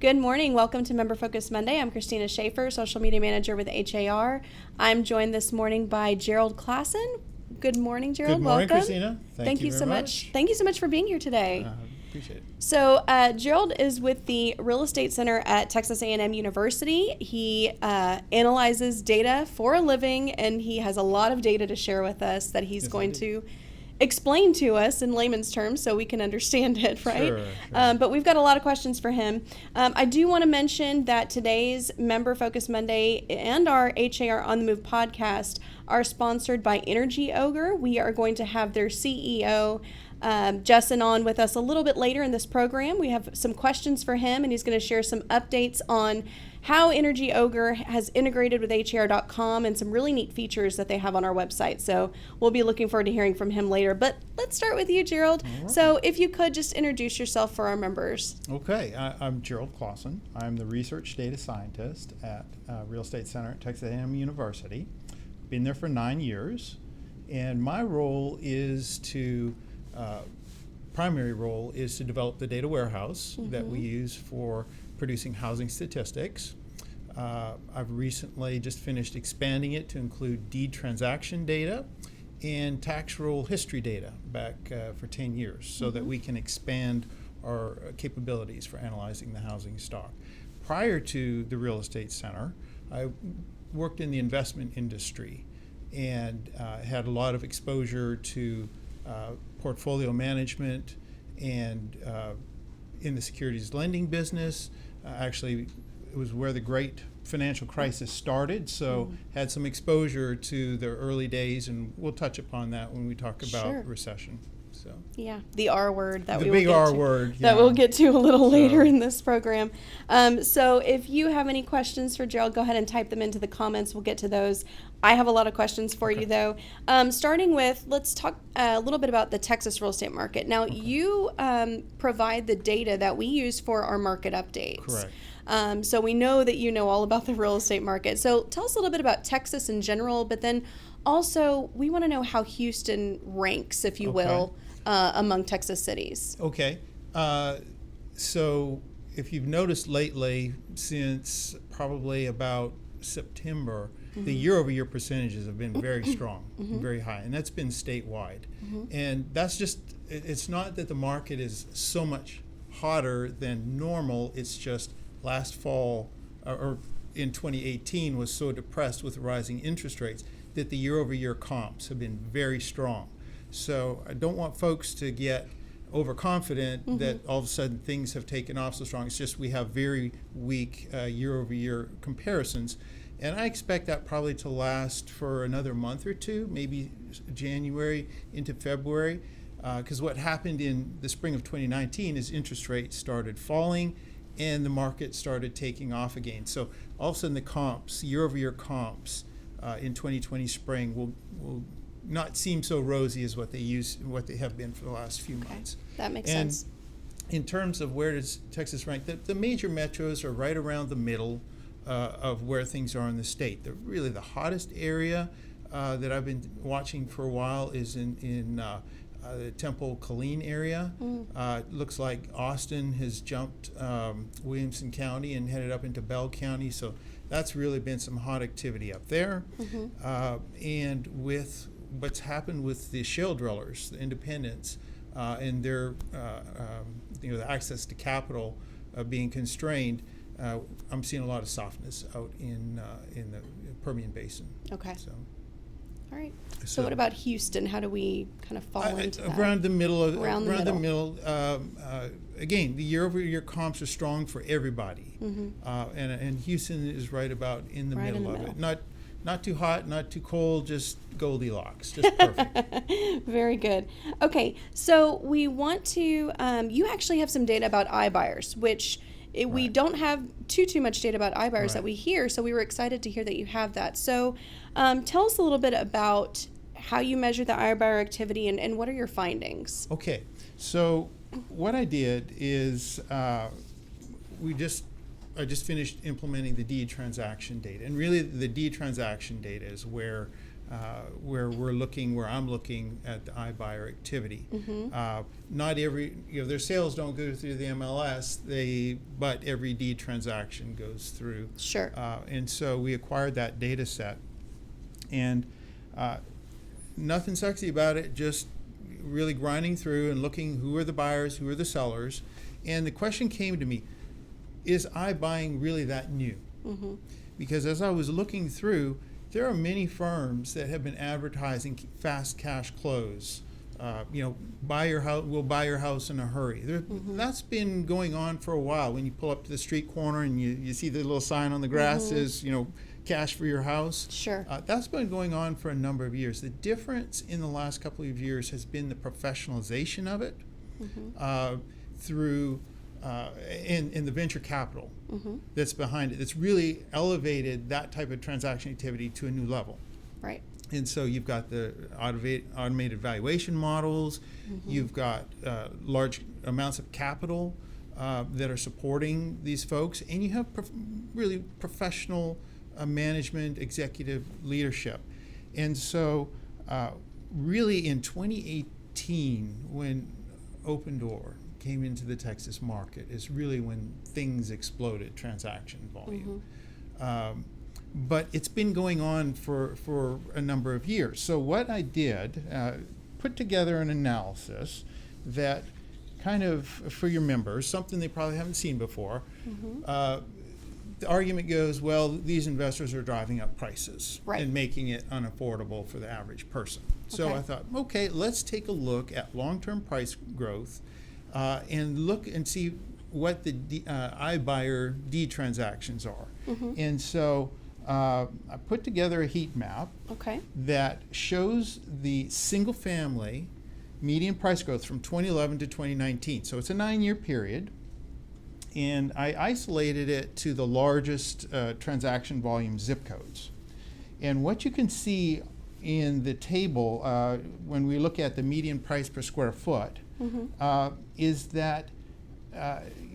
Good morning. Welcome to Member Focus Monday. I'm Christina Schaefer, Social Media Manager with HAR. I'm joined this morning by Gerald Klassen. Good morning, Gerald. Good morning, Welcome. Christina. Thank you so very much. Thank you so much for being here today. Appreciate it. So Gerald is with the Real Estate Center at Texas A&M University. He analyzes data for a living, and he has a lot of data to share with us that he's going to explain to us in layman's terms so we can understand it, right? Sure. But we've got a lot of questions for him. I do want to mention that today's Member Focus Monday and our HAR On the Move podcast are sponsored by Energy Ogre. We are going to have their CEO, Justin, on with us a little bit later in this program. We have some questions for him, and he's going to share some updates on how Energy Ogre has integrated with HAR.com and some really neat features that they have on our website. So we'll be looking forward to hearing from him later. But let's start with you, Gerald. Right. So if you could just introduce yourself for our members. Okay, I'm Gerald Klassen. I'm the Research Data Scientist at Real Estate Center at Texas A&M University. Been there for 9 years, and my role is primary role is to develop the data warehouse that we use for producing housing statistics. I've recently just finished expanding it to include deed transaction data and tax roll history data back for 10 years so that we can expand our capabilities for analyzing the housing stock. Prior to the Real Estate Center, I worked in the investment industry and had a lot of exposure to portfolio management and in the securities lending business. Actually, it was where the great financial crisis started, so had some exposure to the early days, and we'll touch upon that when we talk about recession. So yeah, the R word that the we will big get R to, word that we'll get to a little later in this program. So if you have any questions for Gerald, go ahead and type them into the comments. We'll get to those. I have a lot of questions for you, though. Starting with, let's talk a little bit about the Texas real estate market. Now, you provide the data that we use for our market updates. Correct. So we know that you know all about the real estate market. So tell us a little bit about Texas in general, but then also we want to know how Houston ranks, if you will, among Texas cities. Okay. So if you've noticed lately, since probably about September, the year-over-year percentages have been very strong, very high, and that's been statewide. And that's just, it's not that the market is so much hotter than normal, it's just last fall or in 2018 was so depressed with rising interest rates that the year-over-year comps have been very strong. So I don't want folks to get overconfident that all of a sudden things have taken off so strong. It's just we have very weak year-over-year comparisons. And I expect that probably to last for another month or two, maybe January into February. Because what happened in the spring of 2019 is interest rates started falling and the market started taking off again. So all of a sudden the comps, year-over-year comps in 2020 spring will not seem so rosy as what they have been for the last few months. That makes sense. In terms of where does Texas rank, the major metros are right around the middle of where things are in the state. Really the hottest area that I've been watching for a while is in the Temple-Killeen area. It looks like Austin has jumped Williamson County and headed up into Bell County, so that's really been some hot activity up there. And with what's happened with the shale drillers, the independents, and their the access to capital being constrained, I'm seeing a lot of softness out in the Permian Basin. Okay. So. All right. So what about Houston? How do we kind of fall into that? Around the middle. Around the middle. Again, the year-over-year comps are strong for everybody, and Houston is right about in the middle of it. Not too hot, not too cold, just Goldilocks, just perfect. Very good. Okay, so we want to. You actually have some data about iBuyers, which. We don't have too much data about iBuyers that we hear, so we were excited to hear that you have that. So tell us a little bit about how you measure the iBuyer activity and what are your findings? Okay, so what I did is I just finished implementing the deed transaction data, and really the deed transaction data is where where I'm looking at the iBuyer activity. Not every, their sales don't go through the MLS, but every deed transaction goes through. Sure. And so we acquired that data set. And nothing sexy about it, just really grinding through and looking who are the buyers, who are the sellers. And the question came to me, is iBuying really that new? Because as I was looking through, there are many firms that have been advertising fast cash close. Buy your house, we'll buy your house in a hurry. That's been going on for a while. When you pull up to the street corner and you see the little sign on the grass says, cash for your house. Sure. That's been going on for a number of years. The difference in the last couple of years has been the professionalization of it through in the venture capital that's behind it. It's really elevated that type of transaction activity to a new level. Right. And so you've got the automated valuation models, you've got large amounts of capital that are supporting these folks, and you have really professional management, executive leadership. And so really in 2018, when Open Door came into the Texas market, is really when things exploded, transaction volume. But it's been going on for a number of years. So what I did, put together an analysis that kind of, for your members, something they probably haven't seen before. The argument goes, well, these investors are driving up prices and making it unaffordable for the average person. So I thought, okay, let's take a look at long-term price growth and look and see what the iBuyer deed transactions are. And so I put together a heat map that shows the single family median price growth from 2011 to 2019. So it's a 9-year period. And I isolated it to the largest transaction volume zip codes. And what you can see in the table when we look at the median price per square foot is that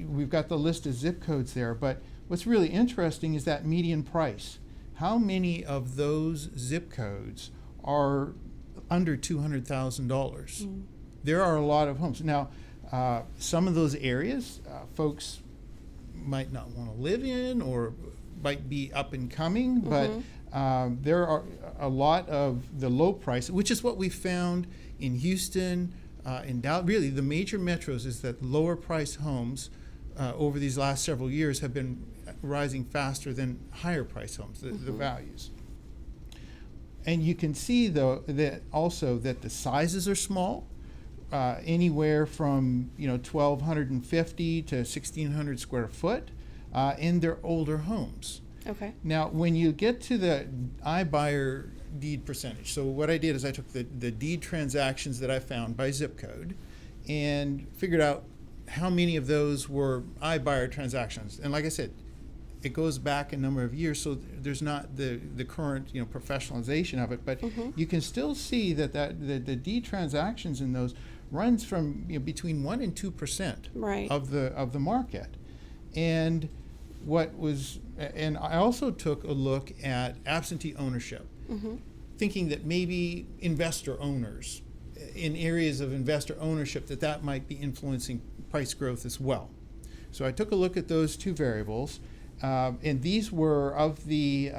we've got the list of zip codes there, but what's really interesting is that median price. How many of those zip codes are under $200,000? There are a lot of homes. Now, some of those areas, folks might not want to live in or might be up and coming, but there are a lot of the low price, which is what we found in Houston, in Dallas. Really, the major metros is that lower price homes over these last several years have been rising faster than higher price homes, the values. And you can see, though, that also that the sizes are small, anywhere from 1,250 to 1,600 square foot, and they're older homes. Now, when you get to the iBuyer deed percentage, so what I did is I took the deed transactions that I found by zip code and figured out how many of those were iBuyer transactions. And like I said, it goes back a number of years, so there's not the current professionalization of it, but you can still see that the deed transactions in those runs from between 1% and 2% of the market. And and I also took a look at absentee ownership, thinking that maybe investor owners in areas of investor ownership that might be influencing price growth as well. So I took a look at those two variables. And these were of the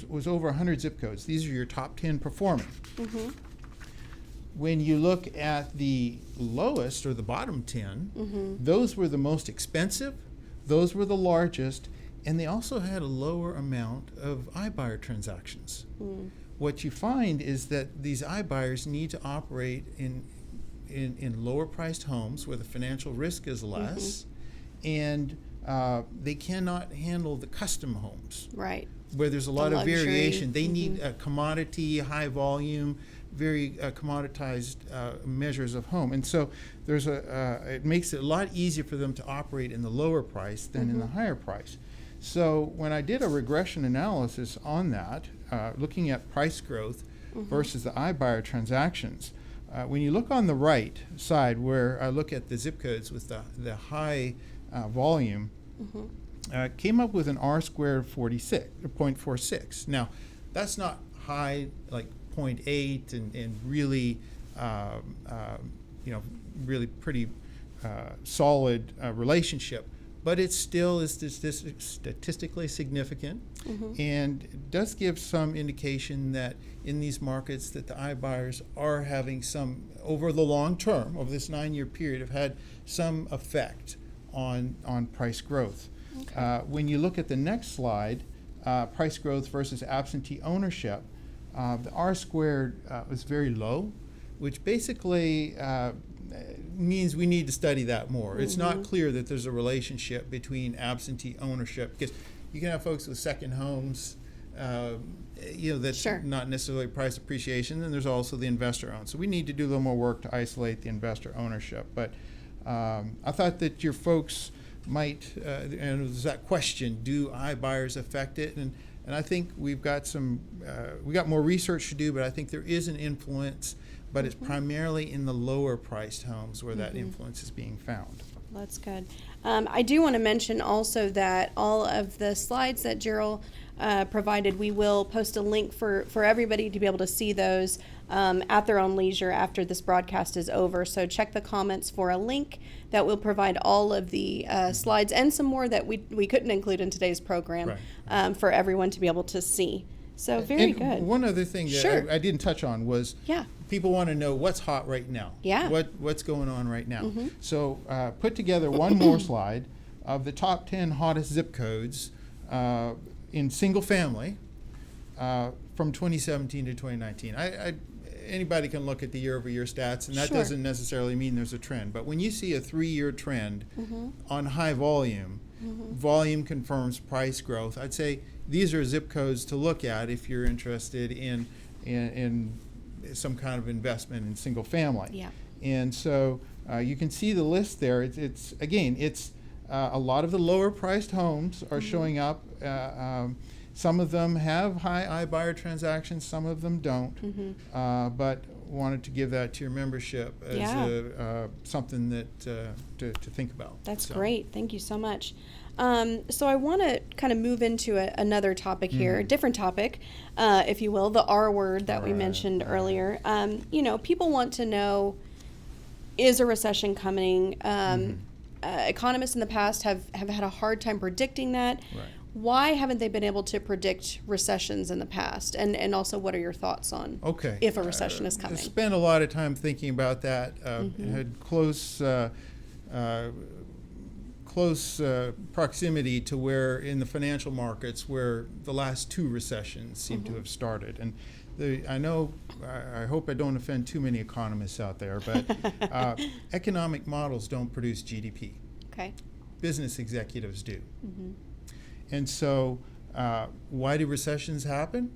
was over 100 zip codes. These are your top 10 performing. When you look at the lowest or the bottom 10, those were the most expensive, those were the largest, and they also had a lower amount of iBuyer transactions. What you find is that these iBuyers need to operate in lower priced homes where the financial risk is less. And they cannot handle the custom homes, where there's a lot of variation. They need a commodity, high volume, very commoditized measures of home. And so it makes it a lot easier for them to operate in the lower price than in the higher price. So when I did a regression analysis on that, looking at price growth versus the iBuyer transactions, when you look on the right side where I look at the zip codes with the high volume, came up with an R squared 0.46. Now, That's not high, like 0.8 and really, really pretty solid relationship. But it still is statistically significant, and it does give some indication that in these markets that the iBuyers are having some, over the long term, over this 9-year period, have had some effect on price growth. Okay. When you look at the next slide, price growth versus absentee ownership, the R squared was very low, which basically means we need to study that more. It's not clear that there's a relationship between absentee ownership, because you can have folks with second homes, that's Sure. not necessarily price appreciation, and there's also the investor owned. So we need to do a little more work to isolate the investor ownership. But I thought that your folks might, and there's that question, do iBuyers affect it? And I think we've got we got more research to do, but I think there is an influence, but it's primarily in the lower priced homes where that influence is being found. That's good. I do want to mention also that all of the slides that Gerald provided, we will post a link for everybody to be able to see those at their own leisure after this broadcast is over. So check the comments for a link that will provide all of the slides and some more that we couldn't include in today's program for everyone to be able to see. So very good. One other thing that Sure. I didn't touch on was people want to know what's hot right now. Yeah. What's going on right now. So put together one more slide of the top 10 hottest zip codes in single family from 2017 to 2019. Anybody can look at the year-over-year stats, and that Sure. doesn't necessarily mean there's a trend. But when you see a 3-year trend on high volume, volume confirms price growth. I'd say these are zip codes to look at if you're interested in some kind of investment in single family. Yeah. And so you can see the list there. It's a lot of the lower priced homes are showing up. Some of them have high iBuyer transactions, some of them don't. But wanted to give that to your membership as something that to think about. That's great. Thank you so much. So I want to kind of move into another topic here, a different topic, if you will, the R word that we mentioned earlier. People want to know, is a recession coming? Economists in the past have had a hard time predicting that. Right. Why haven't they been able to predict recessions in the past? And also, what are your thoughts on if a recession is coming? I spent a lot of time thinking about that. Had close proximity to where in the financial markets where the last 2 recessions seem to have started. And I hope I don't offend too many economists out there, but economic models don't produce GDP. Okay. Business executives do. And so why do recessions happen?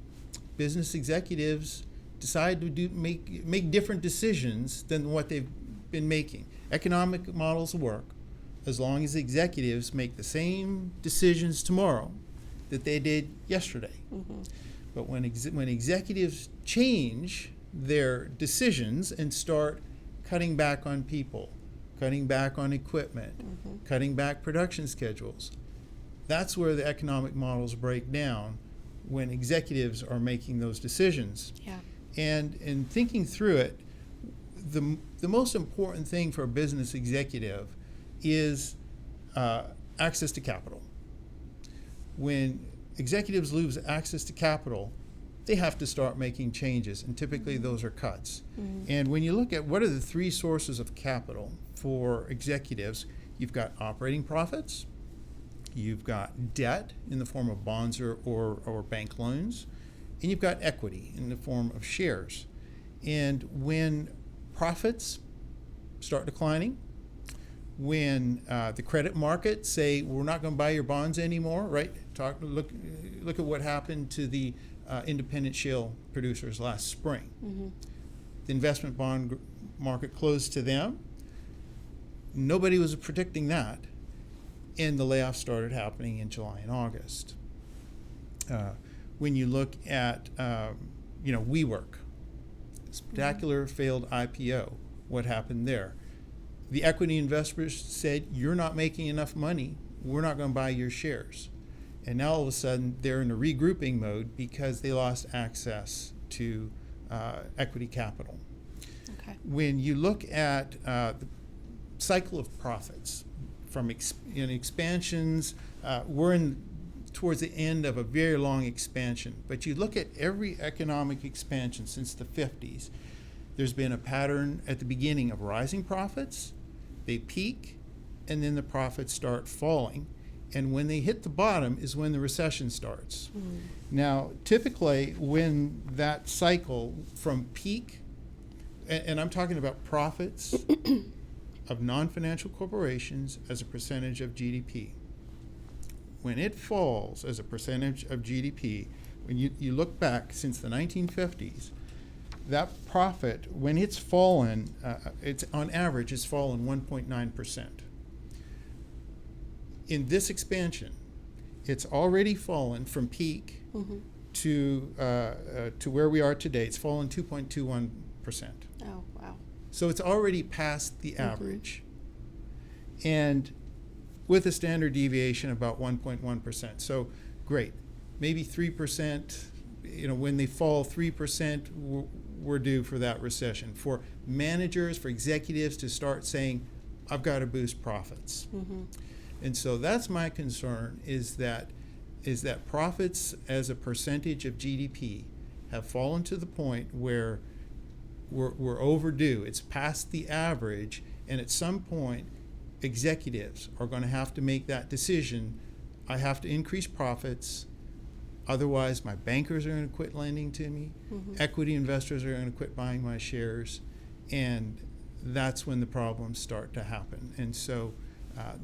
Business executives decide to make different decisions than what they've been making. Economic models work as long as executives make the same decisions tomorrow that they did yesterday. But when executives change their decisions and start cutting back on people, cutting back on equipment, cutting back production schedules, that's where the economic models break down, when executives are making those decisions. Yeah. And in thinking through it, the most important thing for a business executive is access to capital. When executives lose access to capital, they have to start making changes, and typically those are cuts. And when you look at what are the 3 sources of capital for executives, you've got operating profits, you've got debt in the form of bonds or bank loans, and you've got equity in the form of shares. And when profits start declining, when the credit markets say we're not going to buy your bonds anymore, right? Look at what happened to the independent shale producers last spring. The investment bond market closed to them. Nobody was predicting that, and the layoffs started happening in July and August. When you look at WeWork, spectacular failed IPO, what happened there? The equity investors said, you're not making enough money, we're not going to buy your shares. And now all of a sudden they're in a regrouping mode because they lost access to equity capital. Okay. When you look at the cycle of profits from expansions, we're towards the end of a very long expansion. But you look at every economic expansion since the 50s, there's been a pattern at the beginning of rising profits, they peak, and then the profits start falling. And when they hit the bottom is when the recession starts. Now, typically, when that cycle from peak, and I'm talking about profits of non-financial corporations as a percentage of GDP. When it falls as a percentage of GDP, when you look back since the 1950s, that profit, when it's fallen, it's on average, it's fallen 1.9%. In this expansion, it's already fallen from peak to where we are today. It's fallen 2.21%. Oh, wow. So it's already past the average, and with a standard deviation about 1.1%. So great, maybe 3%. When they fall 3%, we're due for that recession. For managers, for executives to start saying, "I've got to boost profits." And so that's my concern, is that profits as a percentage of GDP have fallen to the point where we're overdue. It's past the average, and at some point, executives are going to have to make that decision. I have to increase profits, otherwise my bankers are going to quit lending to me, equity investors are going to quit buying my shares, and that's when the problems start to happen. And so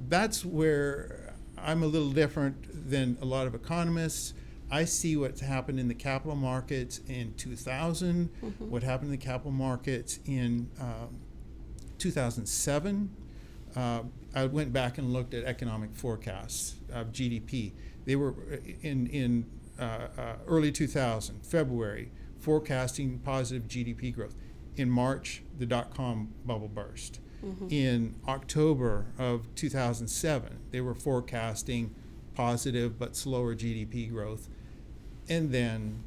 that's where I'm a little different than a lot of economists. I see what's happened in the capital markets in 2000, what happened in the capital markets in 2007. I went back and looked at economic forecasts of GDP. They were in early 2000, February, forecasting positive GDP growth. In March, the dot-com bubble burst. In October of 2007, they were forecasting positive but slower GDP growth. And then,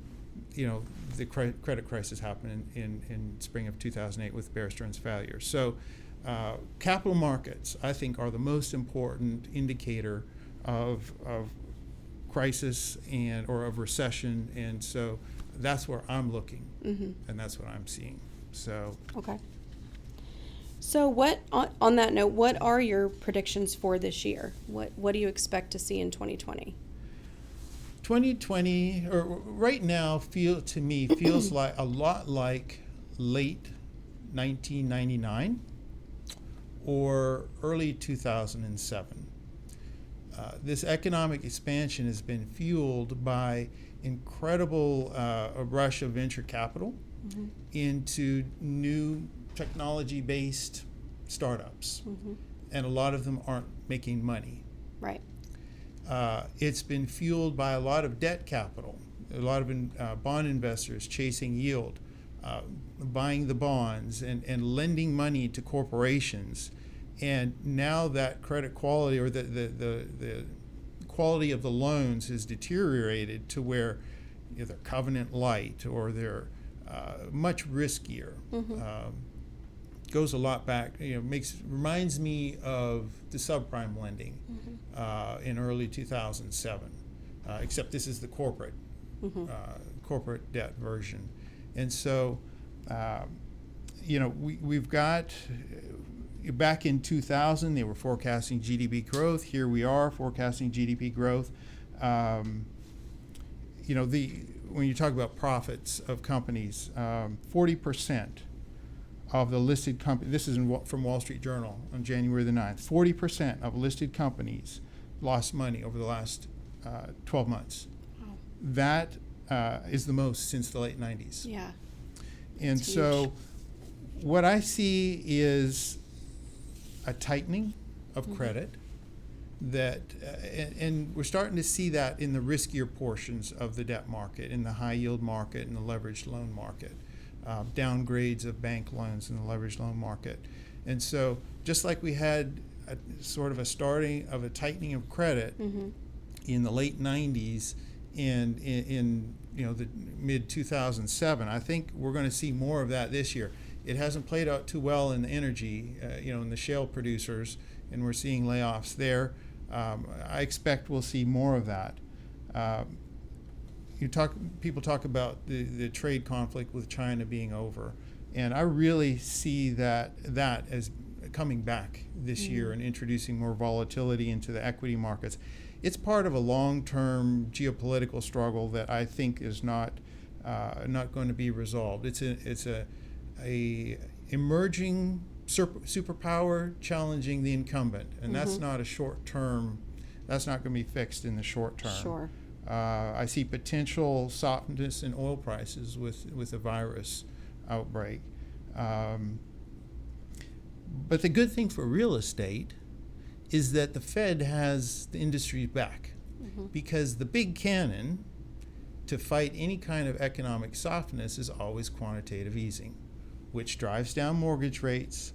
the credit crisis happened in spring of 2008 with Bear Stearns failure. So capital markets, I think, are the most important indicator of crisis or of recession. And so that's where I'm looking, and that's what I'm seeing. So okay. So on that note, what are your predictions for this year? What do you expect to see in 2020? 2020, or right now, feels like a lot like late 1999 or early 2007. This economic expansion has been fueled by incredible rush of venture capital into new technology-based startups, and a lot of them aren't making money. Right. It's been fueled by a lot of debt capital, a lot of bond investors chasing yield, buying the bonds and lending money to corporations. And now that credit quality, or the quality of the loans, has deteriorated to where they're covenant light, or they're much riskier. Goes a lot back, reminds me of the subprime lending in early 2007, except this is the corporate debt version. And so, we've got, back in 2000, they were forecasting GDP growth. Here we are forecasting GDP growth. When you talk about profits of companies, 40% of the listed companies, this is from Wall Street Journal on January the 9th, 40% of listed companies lost money over the last 12 months. Wow. That is the most since the late 90s. Yeah. And so what I see is a tightening of credit, and we're starting to see that in the riskier portions of the debt market, in the high yield market and the leveraged loan market. Downgrades of bank loans in the leveraged loan market. And so just like we had a sort of a starting of a tightening of credit in the late 90s and in the mid 2007. I think we're going to see more of that this year. It hasn't played out too well in the energy, in the shale producers, and we're seeing layoffs there. I expect we'll see more of that. People talk about the trade conflict with China being over, and I really see that as coming back this year and introducing more volatility into the equity markets. It's part of a long-term geopolitical struggle that I think is not going to be resolved. It's a emerging superpower challenging the incumbent, and that's not a short term. That's not going to be fixed in the short term. Sure. I see potential softness in oil prices with the virus outbreak. But the good thing for real estate is that the Fed has the industry back, because the big cannon to fight any kind of economic softness is always quantitative easing, which drives down mortgage rates,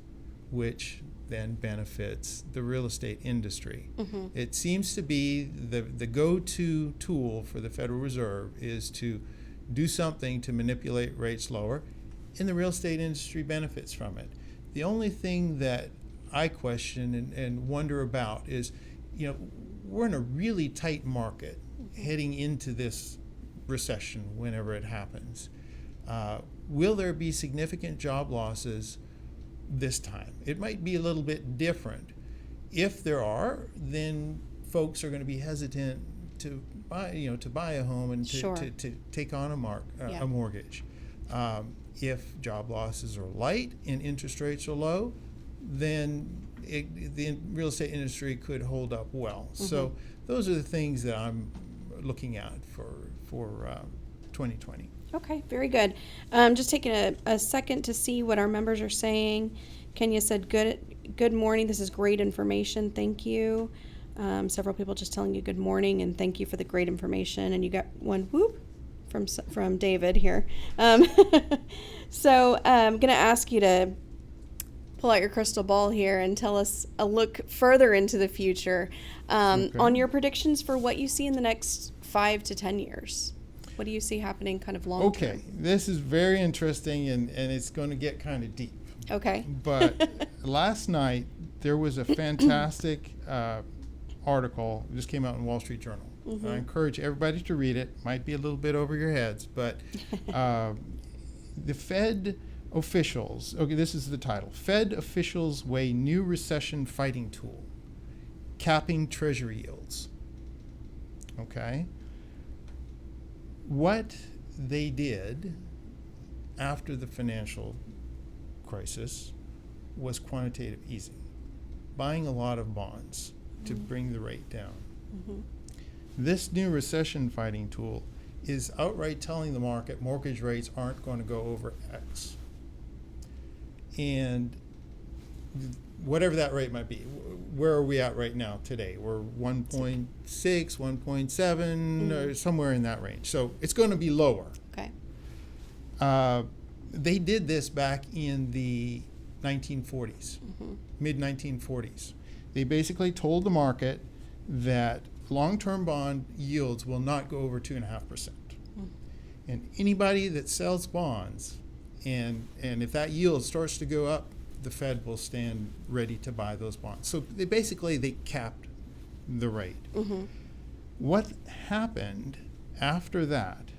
which then benefits the real estate industry. It seems to be the go-to tool for the Federal Reserve is to do something to manipulate rates lower, and the real estate industry benefits from it. The only thing that I question and wonder about is, we're in a really tight market heading into this recession whenever it happens. Will there be significant job losses this time? It might be a little bit different. If there are, then folks are going to be hesitant to buy a home and to take on a mortgage. If job losses are light and interest rates are low, then the real estate industry could hold up well. So those are the things that I'm looking at for 2020. Okay, very good. Just taking a second to see what our members are saying. Kenya said, good morning. This is great information. Thank you. Several people just telling you good morning and thank you for the great information. And you got one whoop from David here. So I'm going to ask you to pull out your crystal ball here and tell us a look further into the future on your predictions for what you see in the next 5 to 10 years. What do you see happening kind of long term? Okay, this is very interesting and it's going to get kind of deep. Okay. But last night there was a fantastic article. It just came out in Wall Street Journal. I encourage everybody to read it. Might be a little bit over your heads, but the Fed officials, this is the title. Fed officials weigh new recession fighting tool, capping treasury yields. Okay. What they did after the financial crisis was quantitative easing, buying a lot of bonds to bring the rate down. This new recession fighting tool is outright telling the market mortgage rates aren't going to go over X. And whatever that rate might be, where are we at right now today? We're 1.6, 1.7, or somewhere in that range. So it's going to be lower. Okay. They did this back in the 1940s, mid-1940s. They basically told the market that long-term bond yields will not go over 2.5%. And anybody that sells bonds, and if that yield starts to go up, the Fed will stand ready to buy those bonds. So they capped the rate. What happened after that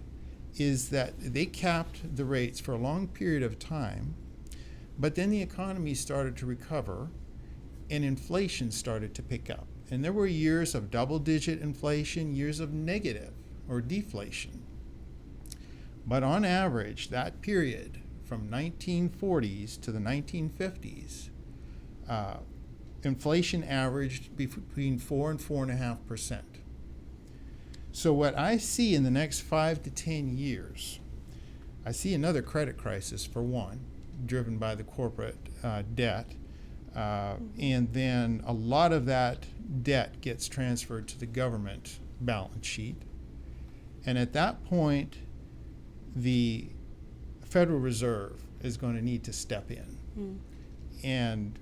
is that they capped the rates for a long period of time, but then the economy started to recover and inflation started to pick up. And there were years of double-digit inflation, years of negative or deflation. But on average, that period from 1940s to the 1950s, inflation averaged between 4 and 4.5%. So what I see in the next 5 to 10 years, I see another credit crisis for one, driven by the corporate debt. And then a lot of that debt gets transferred to the government balance sheet. And at that point, the Federal Reserve is going to need to step in. And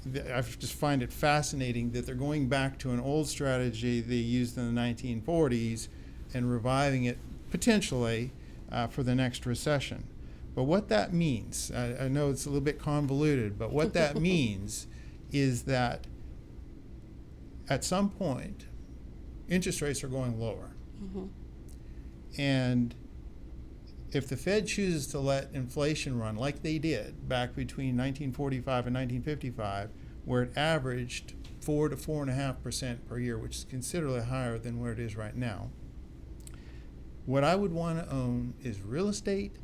I just find it fascinating that they're going back to an old strategy they used in the 1940s and reviving it potentially for the next recession. But what that means, I know it's a little bit convoluted, but what that means is that at some point, interest rates are going lower. Mm-hmm. And if the Fed chooses to let inflation run like they did back between 1945 and 1955, where it averaged 4 to 4.5% per year, which is considerably higher than where it is right now, what I would want to own is real estate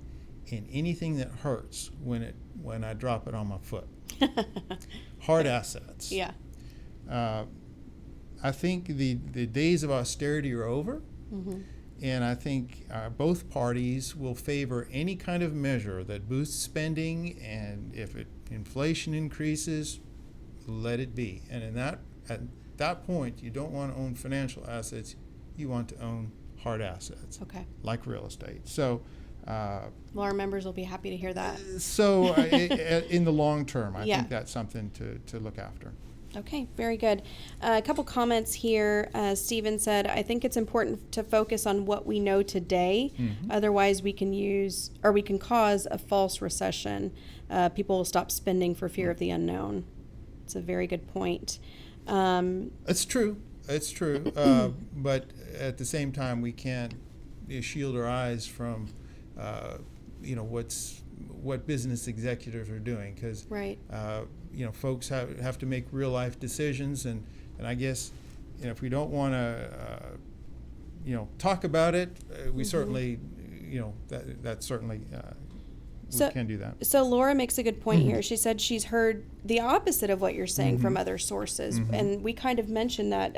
and anything that hurts when I drop it on my foot. Hard assets. Yeah. I think the days of austerity are over. Mm-hmm. And I think both parties will favor any kind of measure that boosts spending, and if inflation increases, let it be. And at that point, you don't want to own financial assets. You want to own hard assets, Okay. like real estate. So, Well, our members will be happy to hear that. so in the long term, I Yeah. think that's something to look after. Okay, very good. A couple comments here. Stephen said, I think it's important to focus on what we know today. Mm-hmm. Otherwise, we can cause a false recession. People will stop spending for fear of the unknown. It's a very good point. It's true. It's true. But at the same time, we can't shield our eyes from, what business executives are doing, because Right. Folks have to make real life decisions, and I guess if we don't want to talk about it, we certainly that certainly we can do that. So Laura makes a good point here. She said she's heard the opposite of what you're saying from other sources, and we kind of mentioned that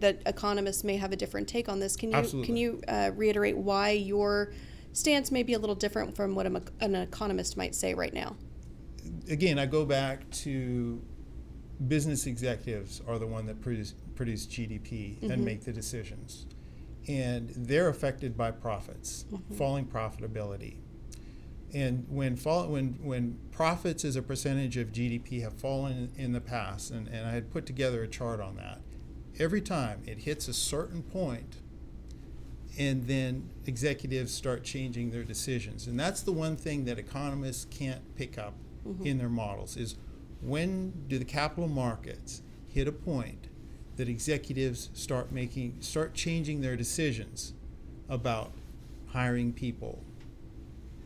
that economists may have a different take on this. Can you Absolutely. Reiterate why your stance may be a little different from what an economist might say right now? Again, I go back to business executives are the one that produce GDP and make the decisions, and they're affected by profits, falling profitability. And when profits as a percentage of GDP have fallen in the past, and I had put together a chart on that, every time it hits a certain point, and then executives start changing their decisions. And that's the one thing that economists can't pick up in their models, is when do the capital markets hit a point that executives start changing their decisions about hiring people,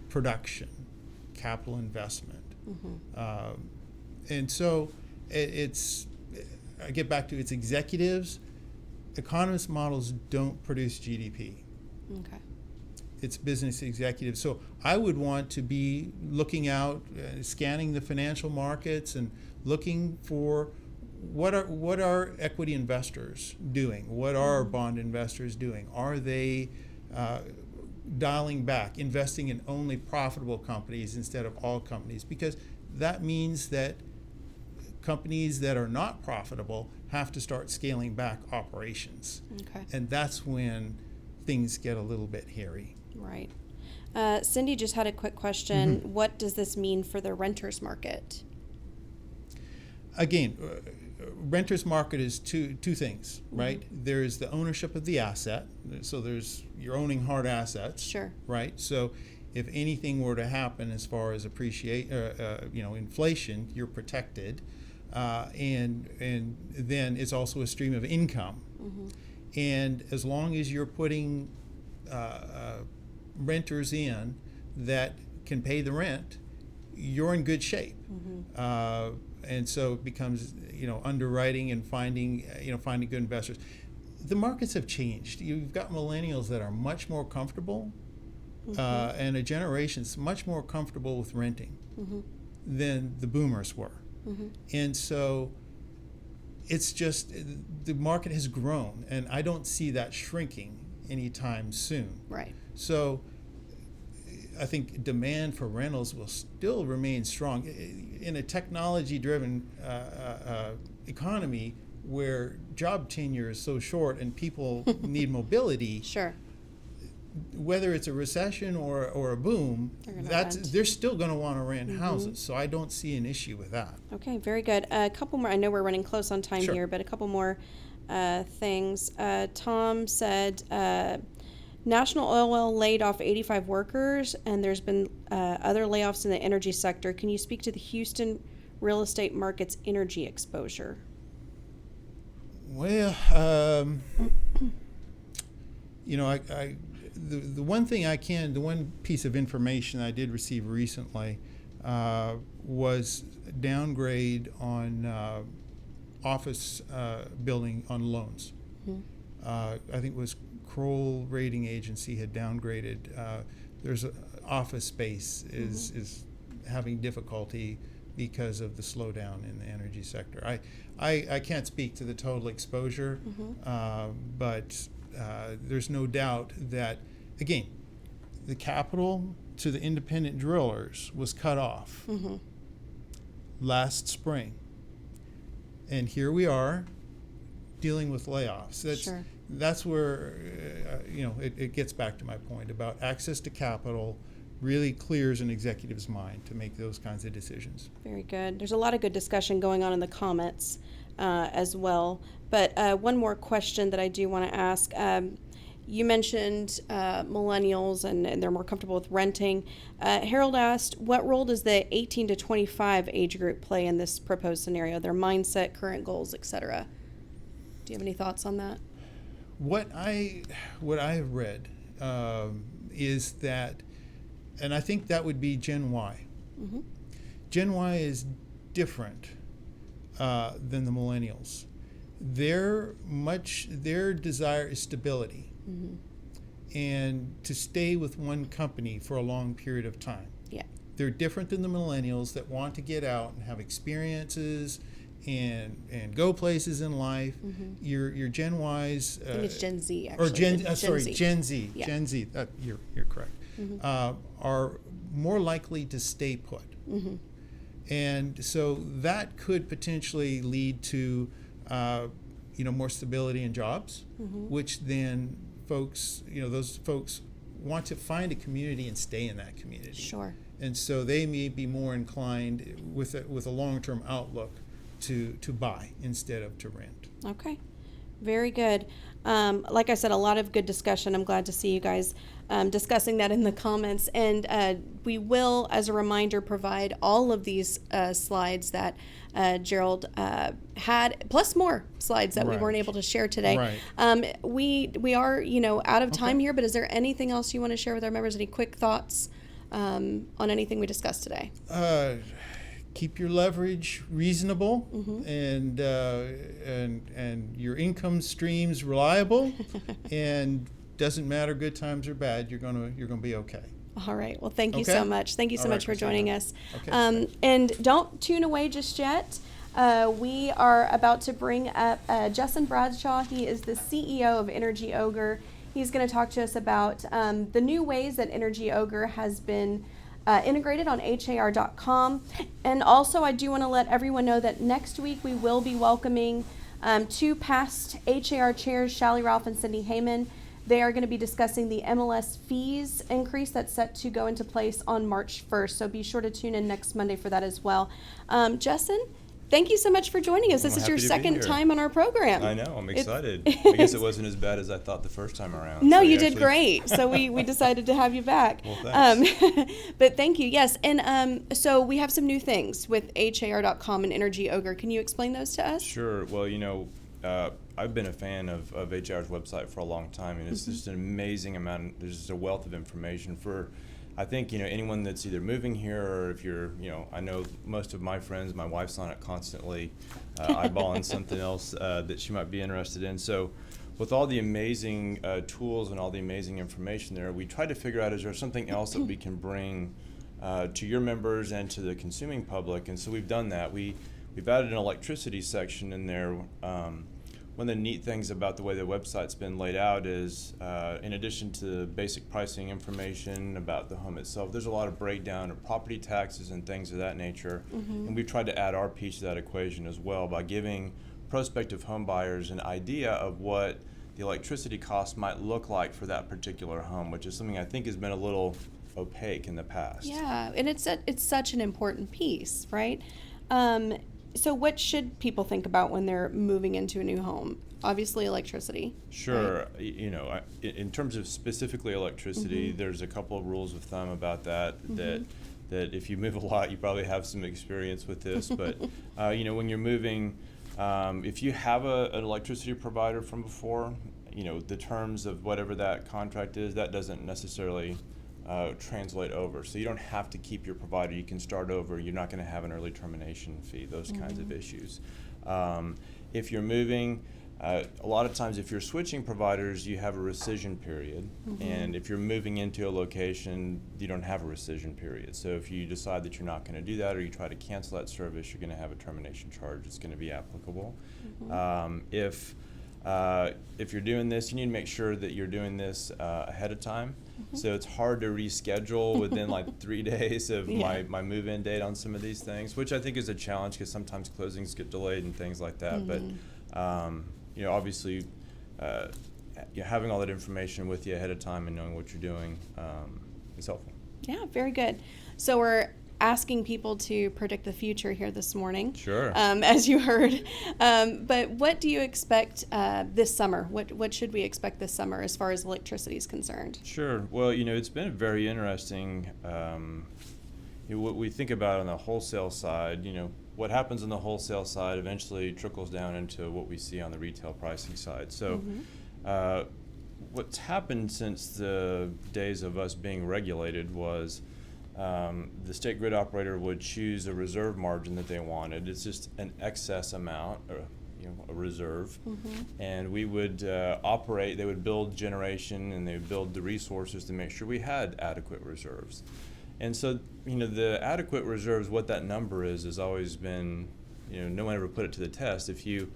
production, capital investment. And so I get back to it's executives. Economist models don't produce GDP. Okay. It's business executives. So I would want to be looking out, scanning the financial markets and looking for what are equity investors doing? What are bond investors doing? Are they dialing back, investing in only profitable companies instead of all companies? Because that means that companies that are not profitable have to start scaling back operations. Okay. And that's when things get a little bit hairy. Right. Cindy just had a quick question. What does this mean for the renters market? Again, renters market is two things, right? There's the ownership of the asset. So you're owning hard assets. Sure. Right? So if anything were to happen as far as inflation, you're protected. And then it's also a stream of income. And as long as you're putting renters in that can pay the rent, you're in good shape. And so it becomes, underwriting and finding good investors. The markets have changed. You've got millennials that are much more comfortable, and a generation that's much more comfortable with renting than the boomers were. And so it's just the market has grown, and I don't see that shrinking anytime soon. Right. So I think demand for rentals will still remain strong in a technology-driven economy where job tenure is so short and people need mobility. Sure. whether it's a recession or a boom, they're still going to want to rent houses. So I don't see an issue with that. Okay, very good. A couple more. I know we're running close on time Sure. here, but a couple more things. Tom said National Oil Well laid off 85 workers, and there's been other layoffs in the energy sector. Can you speak to the Houston real estate market's energy exposure? Well, the one thing the one piece of information I did receive recently was downgrade on office building on loans. I think it was Kroll Rating Agency had downgraded. There's an office space is having difficulty because of the slowdown in the energy sector. I can't speak to the total exposure, but there's no doubt that, again, the capital to the independent drillers was cut off last spring. And here we are dealing with layoffs. That's where, it gets back to my point about access to capital really clears an executive's mind to make those kinds of decisions. Very good. There's a lot of good discussion going on in the comments as well. But one more question that I do want to ask. You mentioned millennials and they're more comfortable with renting. Harold asked, what role does the 18 to 25 age group play in this proposed scenario, their mindset, current goals, etc.? Do you have any thoughts on that? What I have read is that, and I think that would be Gen Y. Gen Y is different than the millennials. Their desire is stability and to stay with one company for a long period of time. Yeah. They're different than the millennials that want to get out and have experiences and go places in life. Your Gen Y's I think it's Gen Z actually. or Gen Z. Yeah. Gen Z. You're correct. Are more likely to stay put. And so that could potentially lead to more stability in jobs, which then those folks want to find a community and stay in that community. Sure. And so they may be more inclined with a long-term outlook to buy instead of to rent. Okay. Very good. Like I said, a lot of good discussion. I'm glad to see you guys discussing that in the comments. And we will, as a reminder, provide all of these slides that Gerald had, plus more slides that we weren't able to share today. Right. We are, out of time here, but is there anything else you want to share with our members? Any quick thoughts on anything we discussed today? Keep your leverage reasonable and your income streams reliable, and doesn't matter good times or bad, you're gonna be okay. All right. Well, thank you so much. Thank you so much for joining us. Okay. And don't tune away just yet. We are about to bring up Justin Bradshaw. He is the CEO of Energy Ogre. He's going to talk to us about the new ways that Energy Ogre has been integrated on HAR.com. And also, I do want to let everyone know that next week we will be welcoming two past HAR chairs, Shally Ralph and Cindy Heyman. They are going to be discussing the MLS fees increase that's set to go into place on March 1st. So be sure to tune in next Monday for that as well. Justin, thank you so much for joining us. This is your second time on our program. I know. I'm excited. I guess it wasn't as bad as I thought the first time around. No, you did great. So we decided to have you back. Well, thanks. But thank you. Yes. And so we have some new things with HAR.com and Energy Ogre. Can you explain those to us? Sure. Well, I've been a fan of HR's website for a long time, and it's just an amazing amount. There's just a wealth of information for, I think, anyone that's either moving here or if you're, I know most of my friends, my wife's on it constantly, eyeballing something else that she might be interested in. So with all the amazing tools and all the amazing information there, we try to figure out, is there something else that we can bring to your members and to the consuming public? And so we've done that. We've added an electricity section in there. One of the neat things about the way the website's been laid out is, in addition to basic pricing information about the home itself, there's a lot of breakdown of property taxes and things of that nature. And we've tried to add our piece to that equation as well by giving prospective home buyers an idea of what the electricity cost might look like for that particular home, which is something I think has been a little opaque in the past. Yeah, and it's such an important piece, right? So what should people think about when they're moving into a new home? Obviously, electricity. Sure. Right? You know, in terms of specifically electricity, there's a couple of rules of thumb about that. That if you move a lot, you probably have some experience with this. But you know, when you're moving, if you have an electricity provider from before, you know, the terms of whatever that contract is, that doesn't necessarily translate over. So you don't have to keep your provider. You can start over. You're not going to have an early termination fee, those kinds of issues. If you're moving, a lot of times if you're switching providers, you have a rescission period. And if you're moving into a location, you don't have a rescission period. So if you decide that you're not going to do that, or you try to cancel that service, you're going to have a termination charge that's going to be applicable. If you're doing this, you need to make sure that you're doing this ahead of time. So it's hard to reschedule within like 3 days of my move-in date on some of these things, which I think is a challenge because sometimes closings get delayed and things like that. But you know, obviously, having all that information with you ahead of time and knowing what you're doing is helpful. Yeah, very good. So we're asking people to predict the future here this morning. Sure. As you heard. But what do you expect this summer? What should we expect this summer as far as electricity is concerned? Sure. Well, you know, it's been very interesting. You know, what we think about on the wholesale side, you know, what happens on the wholesale side eventually trickles down into what we see on the retail pricing side. So what's happened since the days of us being regulated was the state grid operator would choose a reserve margin that they wanted. It's just an excess amount, or you know, a reserve, and we would operate. They would build generation, and they would build the resources to make sure we had adequate reserves. And so, you know, the adequate reserves, what that number is, has always been, you know, no one ever put it to the test. If you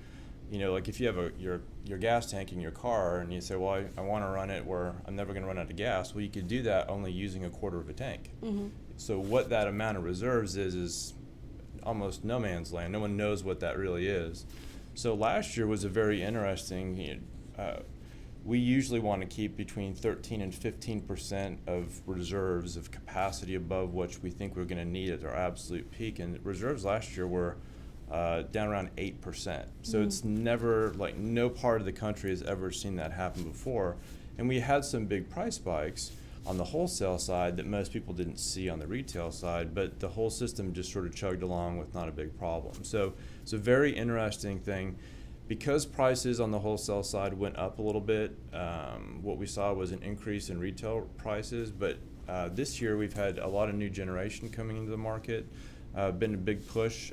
know, like if you have your gas tank in your car and you say, well, I want to run it where I'm never going to run out of gas, well, you could do that only using a quarter of a tank. So what that amount of reserves is almost no man's land. No one knows what that really is. So last year was a very interesting, we usually want to keep between 13 and 15% of reserves of capacity above what we think we're going to need at our absolute peak. And reserves last year were down around 8%. So it's never, like, no part of the country has ever seen that happen before. And we had some big price spikes on the wholesale side that most people didn't see on the retail side, but the whole system just sort of chugged along with not a big problem. So it's a very interesting thing. Because prices on the wholesale side went up a little bit, what we saw was an increase in retail prices. But this year we've had a lot of new generation coming into the market. Been a big push.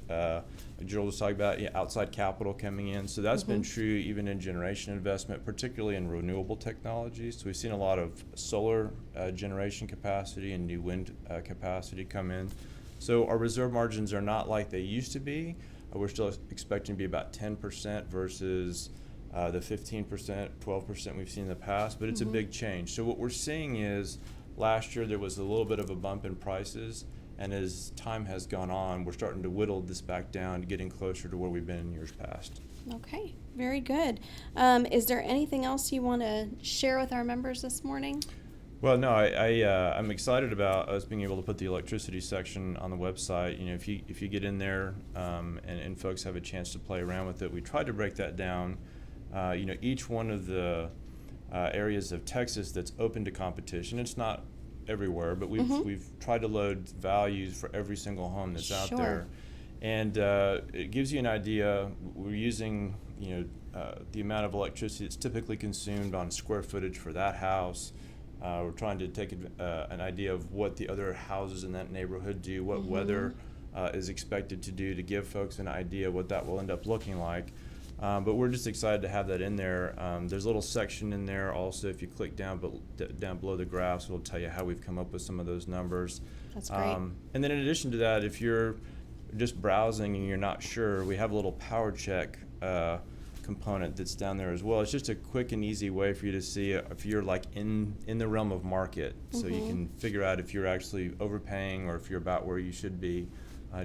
Gerald was talking about outside capital coming in. So that's been true even in generation investment, particularly in renewable technologies. So we've seen a lot of solar generation capacity and new wind capacity come in. So our reserve margins are not like they used to be. We're still expecting to be about 10% versus the 15%, 12% we've seen in the past, but it's a big change. So what we're seeing is last year there was a little bit of a bump in prices, and as time has gone on, we're starting to whittle this back down, getting closer to where we've been in years past. Okay, very good. Is there anything else you want to share with our members this morning? Well, no, I'm excited about us being able to put the electricity section on the website. You know, if you get in there and folks have a chance to play around with it, we tried to break that down. You know, each one of the areas of Texas that's open to competition, it's not everywhere, but we've tried to load values for every single home that's out there, and it gives you an idea. We're using, you know, the amount of electricity that's typically consumed on square footage for that house. We're trying to take an idea of what the other houses in that neighborhood do, what weather is expected to do, to give folks an idea what that will end up looking like. But we're just excited to have that in there. There's a little section in there also. If you click down below the graphs, it'll tell you how we've come up with some of those numbers. That's great. And then in addition to that, if you're just browsing and you're not sure, we have a little power check component that's down there as well. It's just a quick and easy way for you to see if you're like in the realm of market, so you can figure out if you're actually overpaying or if you're about where you should be.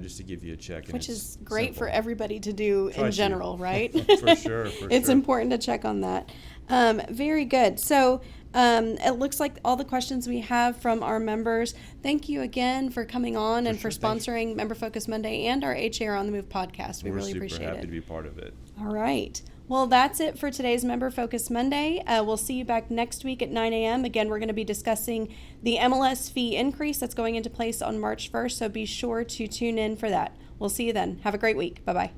just to give you a check. And Which it's is great for simple. everybody to do Try in to. general, right? For sure. It's important to check on that. Very good. So it looks like all the questions we have from our members. Thank you again for coming on and for sure. Thank you. sponsoring Member Focus Monday and our HAR on the Move podcast. We We're really super appreciate happy it. to be part of it. All right. Well, that's it for today's Member Focus Monday. We'll see you back next week at 9 a.m. Again, we're going to be discussing the MLS fee increase that's going into place on March 1st, so be sure to tune in for that. We'll see you then. Have a great week. Bye-bye.